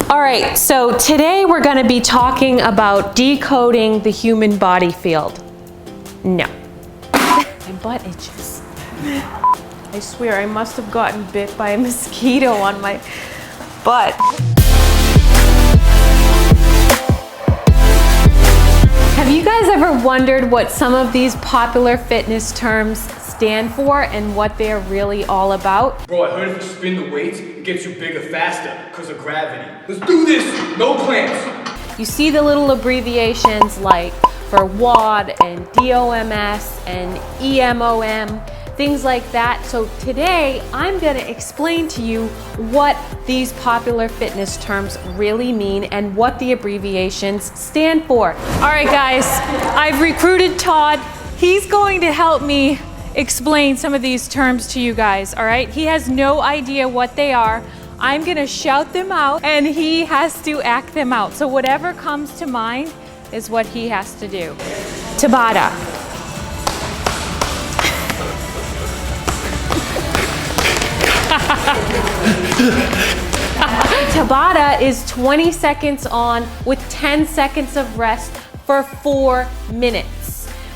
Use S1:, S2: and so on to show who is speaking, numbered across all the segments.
S1: All right, so today we're going to be talking about decoding the human body field. No. My butt itches. I swear I must have gotten bit by a mosquito on my butt. Have you guys ever wondered what some of these popular fitness terms stand for and what they're really all about?
S2: Bro, I heard if you spin the weights, it gets you bigger faster because of gravity. Let's do this! No clamps!
S1: You see the little abbreviations like for WOD and DOMS and EMOM, things like that. So today I'm going to explain to you what these popular fitness terms really mean and what the abbreviations stand for. All right guys, I've recruited Todd. He's going to help me explain some of these terms to you guys, all right? He has no idea what they are. I'm gonna shout them out and he has to act them out. So whatever comes to mind is what he has to do. Tabata. Tabata is 20 seconds on with 10 seconds of rest for 4 minutes.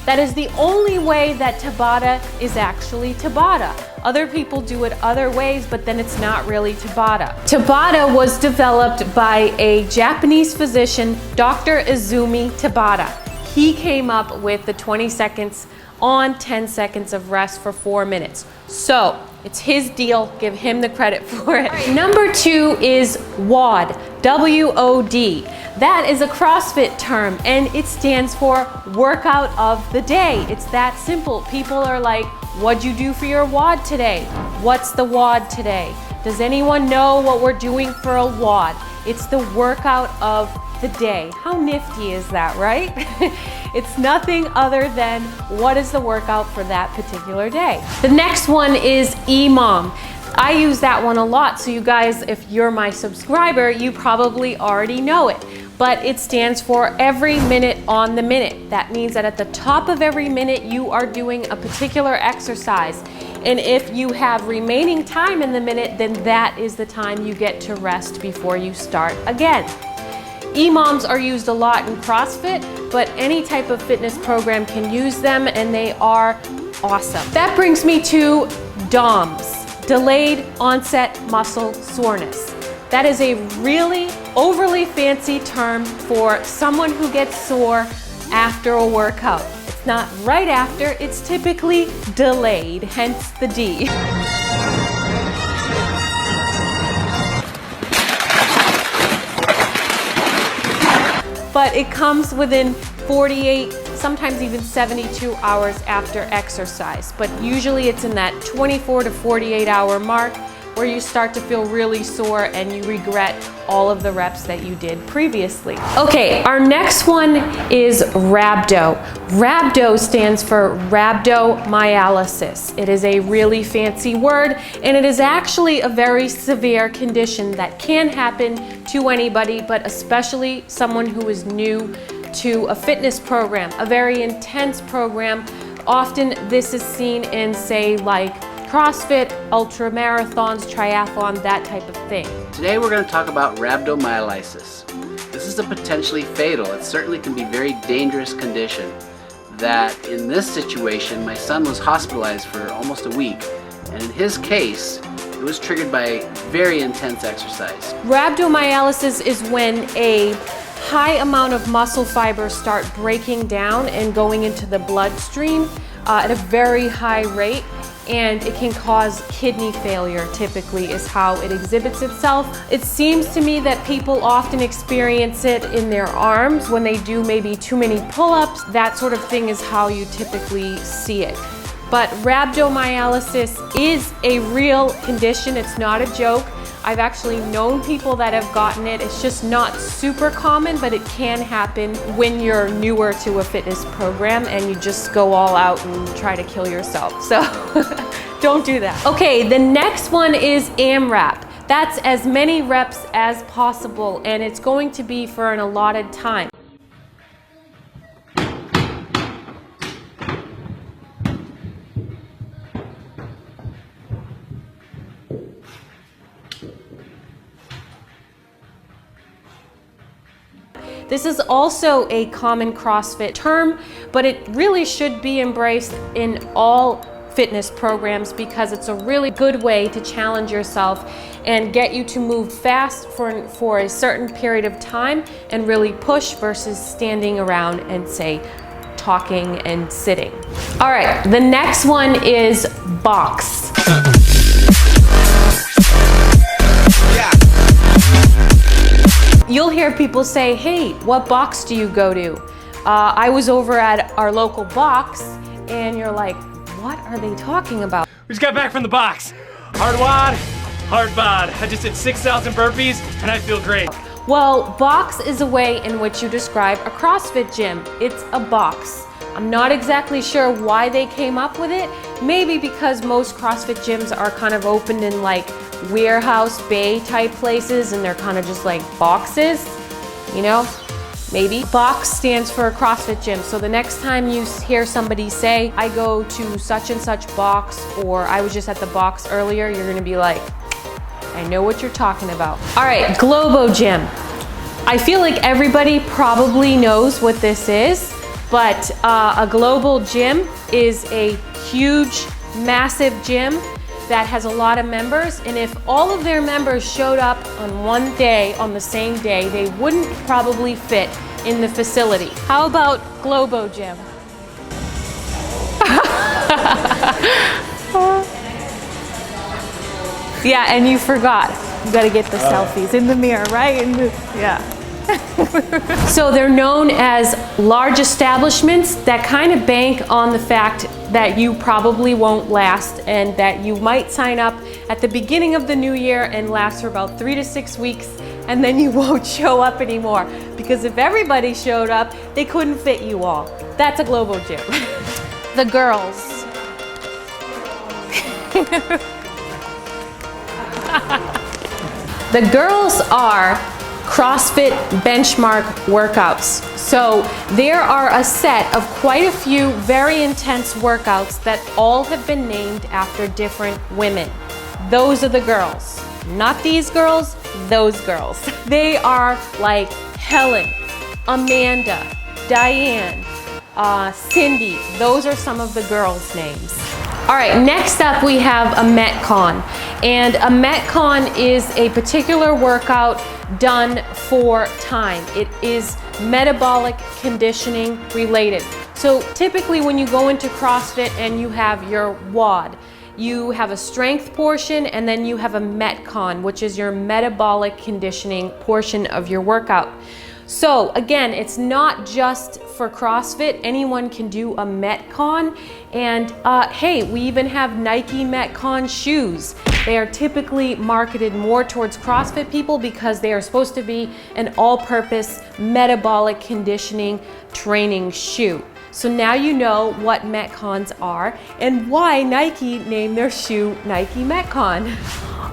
S1: That is the only way that Tabata is actually Tabata. Other people do it other ways, but then it's not really Tabata. Tabata was developed by a Japanese physician, Dr. Izumi Tabata. He came up with the 20 seconds on, 10 seconds of rest for 4 minutes. So it's his deal, give him the credit for it. Right. Number 2 is WOD, W-O-D. That is a CrossFit term and it stands for workout of the day. It's that simple. People are like, what'd you do for your WOD today? What's the WOD today? Does anyone know what we're doing for a WOD? It's the workout of the day. How nifty is that, right? It's nothing other than what is the workout for that particular day. The next one is EMOM. I use that one a lot, so you guys, if you're my subscriber, you probably already know it. But it stands for every minute on the minute. That means that at the top of every minute, you are doing a particular exercise. And if you have remaining time in the minute, then that is the time you get to rest before you start again. EMOMs are used a lot in CrossFit, but any type of fitness program can use them and they are awesome. That brings me to DOMS, delayed onset muscle soreness. That is a really overly fancy term for someone who gets sore after a workout. It's not right after, it's typically delayed, hence the D. But it comes within 48, sometimes even 72 hours after exercise. But usually it's in that 24 to 48 hour mark where you start to feel really sore and you regret all of the reps that you did previously. Okay, our next one is rhabdo. Rhabdo stands for rhabdomyolysis. It is a really fancy word and it is actually a very severe condition that can happen to anybody, but especially someone who is new to a fitness program, a very intense program. Often this is seen in, say, like CrossFit, ultra marathons, triathlon, that type of thing.
S3: Today we're going to talk about rhabdomyolysis. This is a potentially fatal, it certainly can be very dangerous condition that in this situation my son was hospitalized for almost a week, and in his case it was triggered by very intense exercise.
S1: Rhabdomyolysis is when a high amount of muscle fibers start breaking down and going into the bloodstream at a very high rate, and it can cause kidney failure, typically is how it exhibits itself. It seems to me that people often experience it in their arms when they do maybe too many pull-ups. That sort of thing is how you typically see it. But rhabdomyolysis is a real condition, it's not a joke. I've actually known people that have gotten it. It's just not super common, but it can happen when you're newer to a fitness program and you just go all out and try to kill yourself. So don't do that. Okay, the next one is AMRAP. That's as many reps as possible, and it's going to be for an allotted time. This is also a common CrossFit term, but it really should be embraced in all fitness programs because it's a really good way to challenge yourself and get you to move fast for a certain period of time and really push versus standing around and say talking and sitting. All right, the next one is box. You'll hear people say, hey, what box do you go to? I was over at our local box, and you're like, what are they talking about?
S2: We just got back from the box. Hard wad, hard bod. I just did 6,000 burpees and I feel great.
S1: Well, box is a way in which you describe a CrossFit gym. It's a box. I'm not exactly sure why they came up with it. Maybe because most CrossFit gyms are kind of opened in like warehouse bay type places and they're kind of just like boxes, you know? Maybe. Box stands for a CrossFit gym. So the next time you hear somebody say, I go to such and such box, or I was just at the box earlier, you're gonna be like, I know what you're talking about. All right, Globo gym. I feel like everybody probably knows what this is, but a global gym is a huge, massive gym that has a lot of members, and if all of their members showed up on one day, on the same day, they wouldn't probably fit in the facility. How about Globo gym? Yeah, and you forgot. You gotta get the selfies in the mirror, right? Yeah. So they're known as large establishments that kind of bank on the fact that you probably won't last and that you might sign up at the beginning of the new year and last for about 3 to 6 weeks, and then you won't show up anymore. Because if everybody showed up, they couldn't fit you all. That's a Globo gym. The girls. The girls are CrossFit benchmark workouts. So there are a set of quite a few very intense workouts that all have been named after different women. Those are the girls. Not these girls, those girls. They are like Helen, Amanda, Diane, Cindy. Those are some of the girls' names. All right, next up we have a Metcon. And a Metcon is a particular workout done for time. It is metabolic conditioning related. So typically when you go into CrossFit and you have your WOD, you have a strength portion and then you have a Metcon, which is your metabolic conditioning portion of your workout. So again, it's not just for CrossFit. Anyone can do a Metcon. And hey, we even have Nike Metcon shoes. They are typically marketed more towards CrossFit people because they are supposed to be an all-purpose metabolic conditioning training shoe. So now you know what Metcons are and why Nike named their shoe Nike Metcon.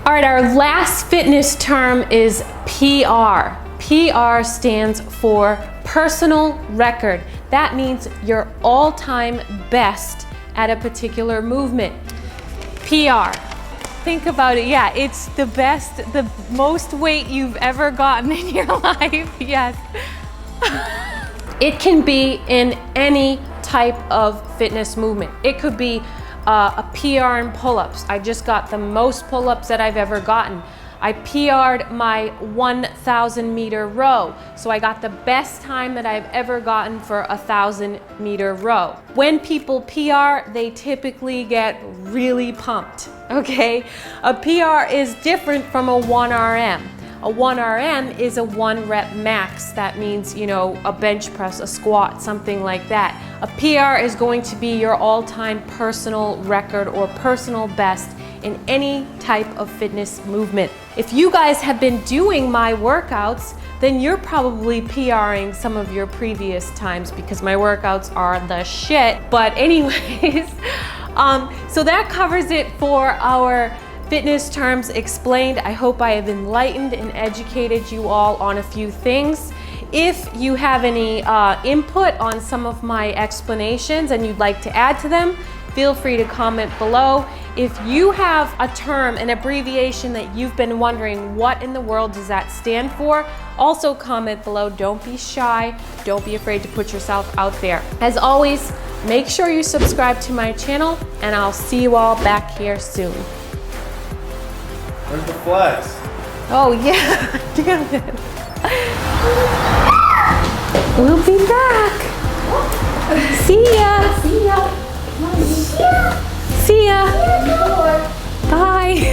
S1: All right, our last fitness term is PR. PR stands for personal record. That means your all-time best at a particular movement. PR. Think about it. Yeah, it's the best, the most weight you've ever gotten in your life. Yes. It can be in any type of fitness movement. It could be a PR in pull-ups. I just got the most pull-ups that I've ever gotten. I PR'd my 1,000 meter row. So I got the best time that I've ever gotten for a 1,000 meter row. When people PR, they typically get really pumped, okay? A PR is different from a 1RM. A 1RM is a 1 rep max. That means, you know, a bench press, a squat, something like that. A PR is going to be your all-time personal record or personal best in any type of fitness movement. If you guys have been doing my workouts, then you're probably PRing some of your previous times because my workouts are the shit. But anyways, so that covers it for our fitness terms explained. I hope I have enlightened and educated you all on a few things. If you have any input on some of my explanations and you'd like to add to them, feel free to comment below. If you have a term, an abbreviation that you've been wondering what in the world does that stand for, also comment below. Don't be shy. Don't be afraid to put yourself out there. As always, make sure you subscribe to my channel, and I'll see you all back here soon.
S4: Where's the flex?
S1: Oh yeah, damn it. We'll be back. See ya. See ya. See ya. Bye.